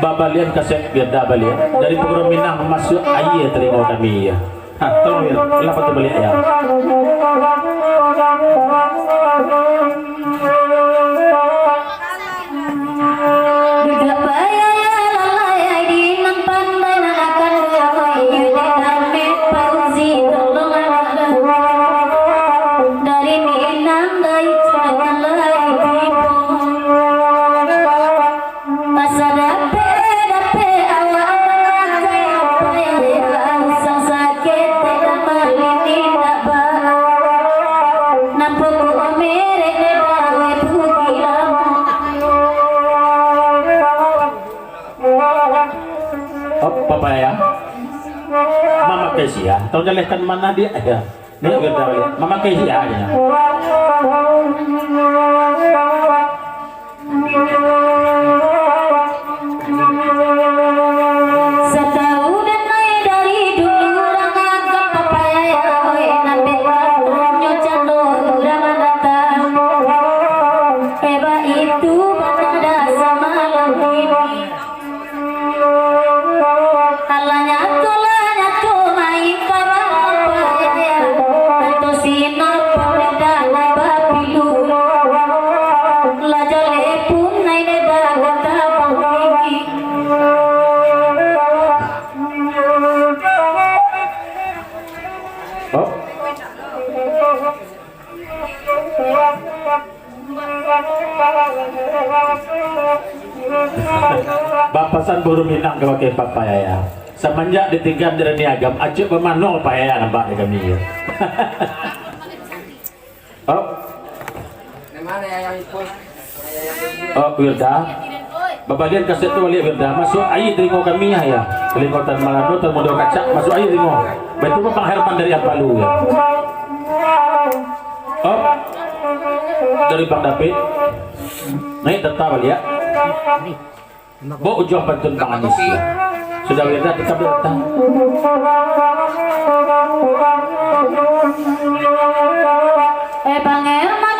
babalian kaset biada balian dari program Minang masuk aye terima kami ya. Tolong ya, kenapa tuh balik ya? Ya, tahu jelekan mana dia ada. Dia kita lihat. Mama Kesi aja. Bapasan buru Minang ke pakai papaya ya. Semenjak ditinggal dari Niagam, acuk pemanul papaya nampak di kami ya. Oh. Mana yang ikut? Oh, Wirda. Bapak lihat kaset tu balik Wirda. Masuk air teringo kami ya. Kelikotan Malano termodal kaca masuk air teringo. Betul Bang Herman dari Apalu ya. Oh. Dari Bang David. Naik tetap balik ya. Bawa ujung pantun Bang Anis ya. Sudah Wirda tetap datang. Bang Herman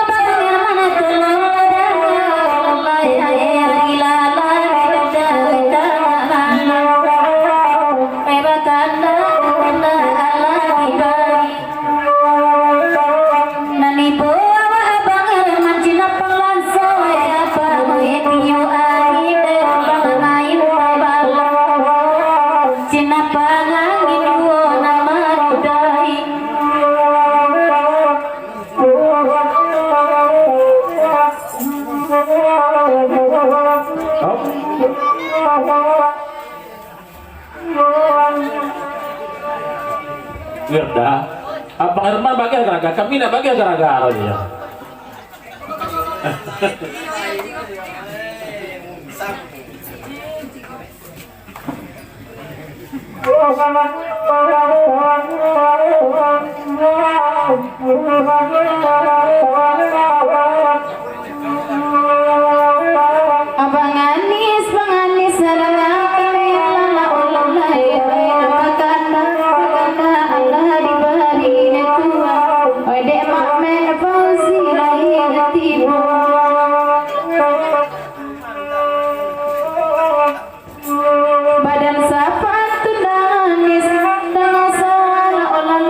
Wirda, Abang Herman bagi agak-agak, kami nak bagi agak-agak ya. Abang Anis, Bang Anis badan sapa tundanis dengan salah olah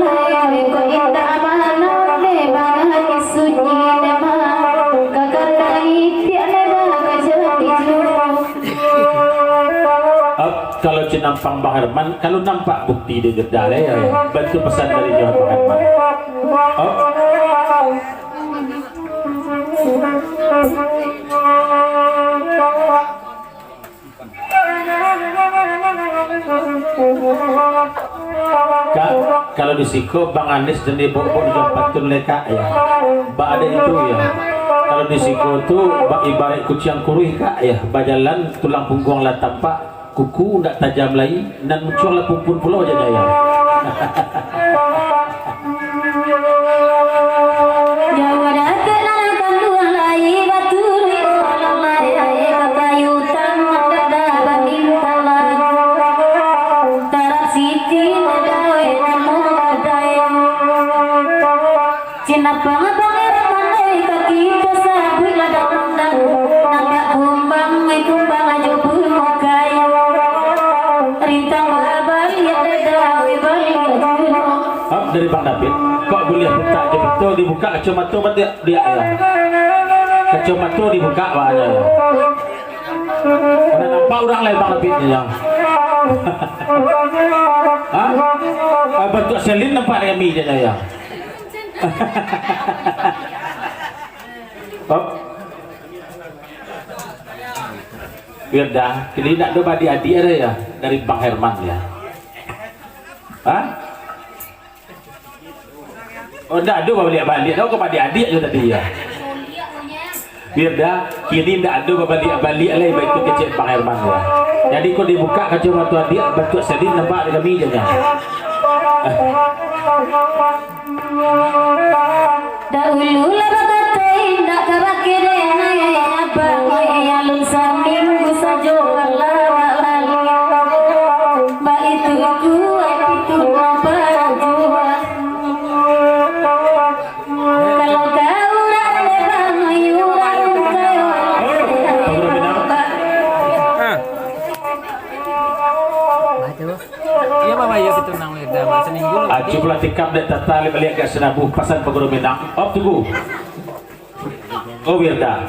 ko indah mana le bangan sunyi nama kakandai tiada kajati Kalau nampang Bang Herman, kalau nampak bukti di Gedale ya, bantu pesan dari Johan Bang Herman. Oh. Kalau di Siko Bang Anis dan Ibu Johan Pantun leka ya, Mbak ada itu ya. Kalau di Siko tu ibarat kucing kurih kak ya, bajalan tulang punggung lah tampak, kuku ndak tajam lagi dan muncul lah pumpun pulau aja ya. Kumbang aja pun mau kayu David kok boleh buka je betul dibuka kacamata dia ya kacamata dibuka aja ya mana nampak orang lain Bang David ni yang bentuk selin nampak kami je ya biar dah kini nak doa adik-adik ada ya dari Bang Herman ya oh enggak ada balik-balik tau kepada adik je tadi ya biar dah kini enggak ada balik-balik lagi baik itu kecil Bang Herman ya jadi kau dibuka kacamata adik bentuk selin nampak di kami je ya dahulu lah bakatain dak kabakire abang alun saminggu sajo walali ba itu ku itu baju kalau kau nak lebang yuran kayo Iya Mama ya betul nang dah seminggu. Aju pula tikam dan tata balik ke senabuh pasan Pegoro Minang. Tunggu. Oh Wirda.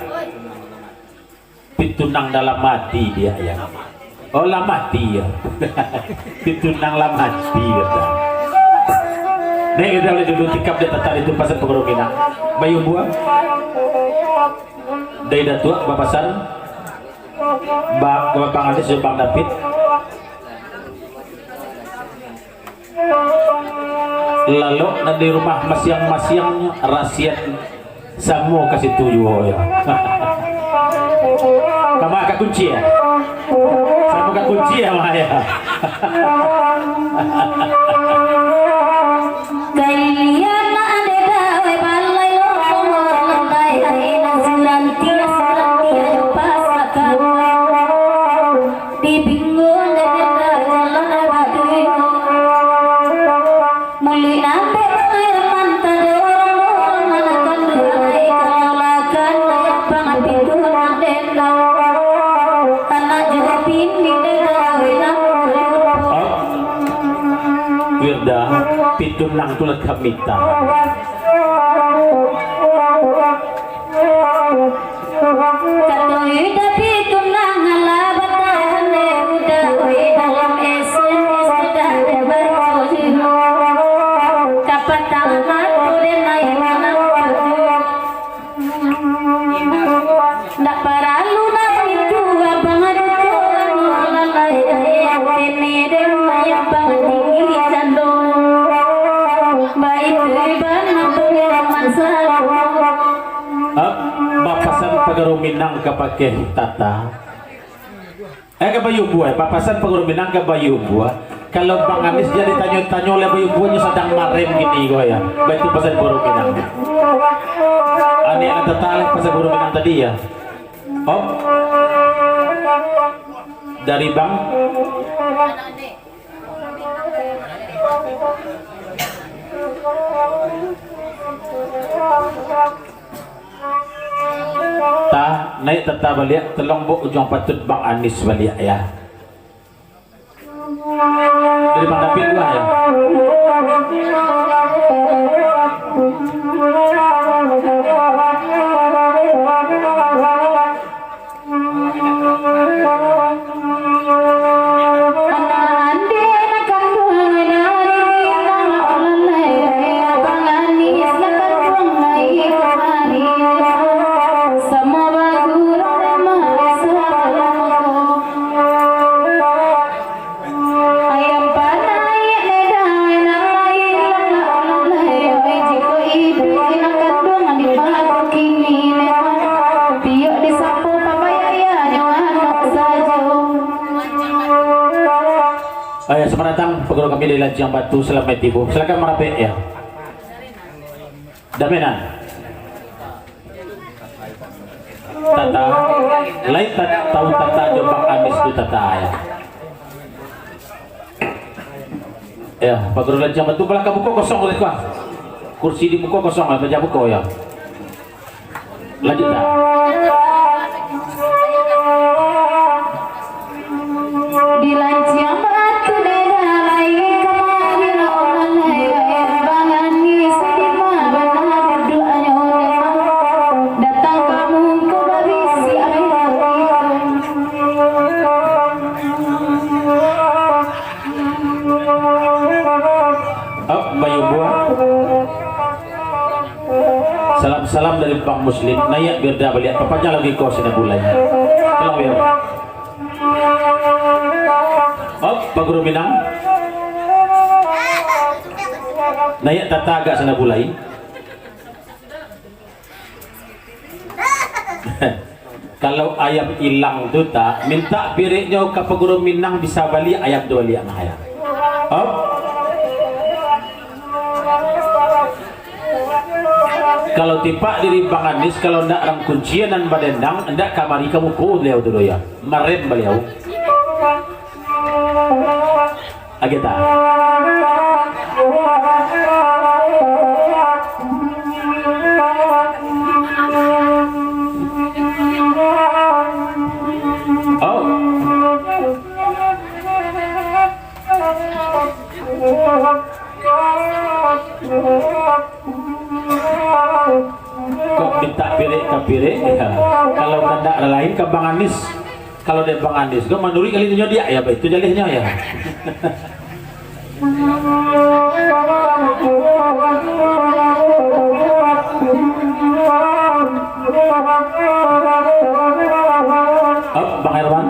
Pitunang dalam mati dia ya. Oh lah mati ya. Pitunang lah mati Wirda. Nek kita boleh dulu tikam dan tata itu pasan Pegoro Minang. Bayu buah. Dari datuk bapasan. Bang Alis dan Bang David. Lalu di rumah masyang-masyang rasiat samu kasih tujuh ya. Kamu agak kunci ya? Samu agak kunci ya Maya. kalian ada dawe balai lomor lembai aina surantia pasakan di bingung dan jalan batu muli nampe air manta dorong manakan duai kalakan pangan pintu mandena anak jepin di dawe Wirda pitunang tulat kamita. Katoi tapi tunang alabatan udah dalam SMS sudah bersosial kapan tamat udah naik mana ndak paralu nak itu abang ada lalai ini dan yang bang tinggi candong baik iban pengaman Bapasan Pegoro Minang kapake tata. Ke Bayu Buah, papasan Pegoro Minang ke Bayu Buah. Kalau Bang Anis jadi tanya-tanya oleh Bayu Buahnya sedang marem gini gua ya. Baik itu pasan Pegoro Minang. Ani ada tata pasan Pegoro Minang tadi ya. Dari Bang naik tata balik telung bu ujung patut Bang Anis balik ya dari Bang David gua ya selamat datang Pegoro kami dari Lancang Batu selamat tibu silakan merapat ya daminan tata lain tahu tata Bang Anis itu tata ya Pegoro Lancang Batu belakang buku kosong boleh kah kursi di buku kosong baca buku ya lanjut tak di Lancang Batu kemarin orang bangan dari bang muslim naik biar dah balik papanya lagi kau sini bulan tolong biar Pak Guru Minang naik tata agak sana bulai kalau ayam hilang tu tak minta piriknya ke Pak Guru Minang bisa balik ayam tu balik anak ayam kalau tipak diri Bang Anis kalau ndak orang kuncian dan badendang ndak kamari kamu ko beliau dulu ya marem beliau ageta kok minta pirik ya. Kalau kada ada lain ke Bang Anis kalau dia Bang Anis kok manduri kali itu dia ya itu jalihnya ya Bang Herman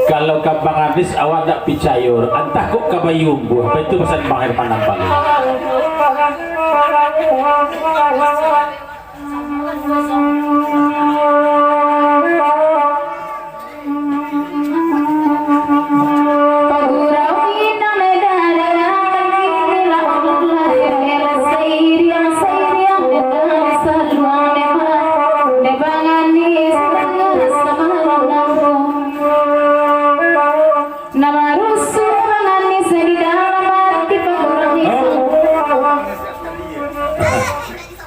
kalau ke Bang Anis awak tak picayur entah kok kabayung buah apa itu pesan Bang Herman nampak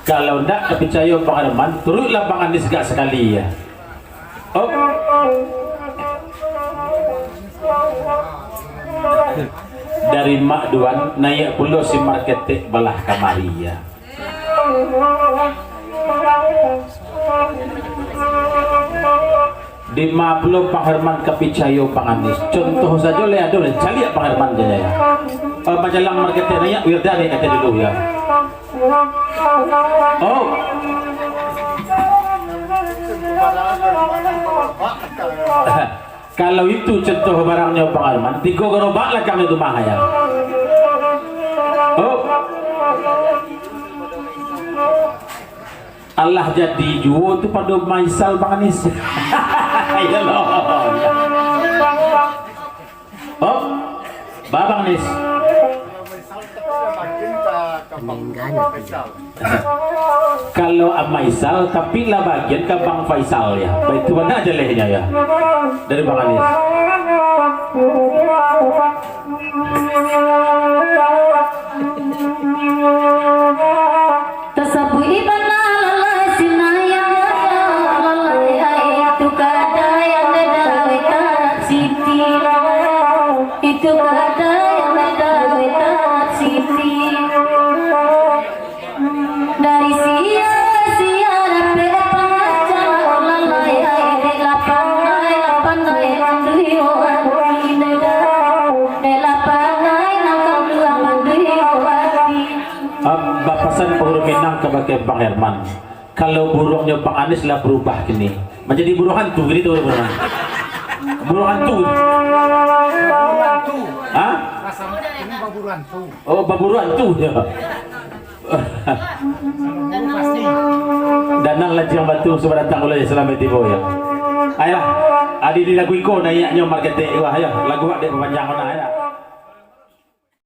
kalau ndak kepercaya Bang Herman turutlah Bang Anis gak sekali ya dari Mak Duan naik pulau si marketek belah kamari ya di Maplo Bang Herman kepercaya Bang Anis contoh saja le ada cari Bang Herman aja ya majalah marketek naik Wirdani kata dulu ya kalau itu contoh barangnya Bang Herman 3 gerobak lah kami itu mahal ya Allah jadi juo tu pada Maisal Bang Anis ya loh Bang Anis kalau Maisal tapi lah bagian ke Bang Faisal ya itu mana aja lehnya ya dari Bang Anis Bapasan Pak Guru Minang kepada Bang Herman kalau burungnya Bang Anis lah berubah gini menjadi burung hantu gitu burung hantu hah? Oh baburu hantu ya danang lagi yang batu sudah datang oleh selamat tiba ya ayah adi di lagu iko naiknya marketing wah ya lagu ada panjang mana ya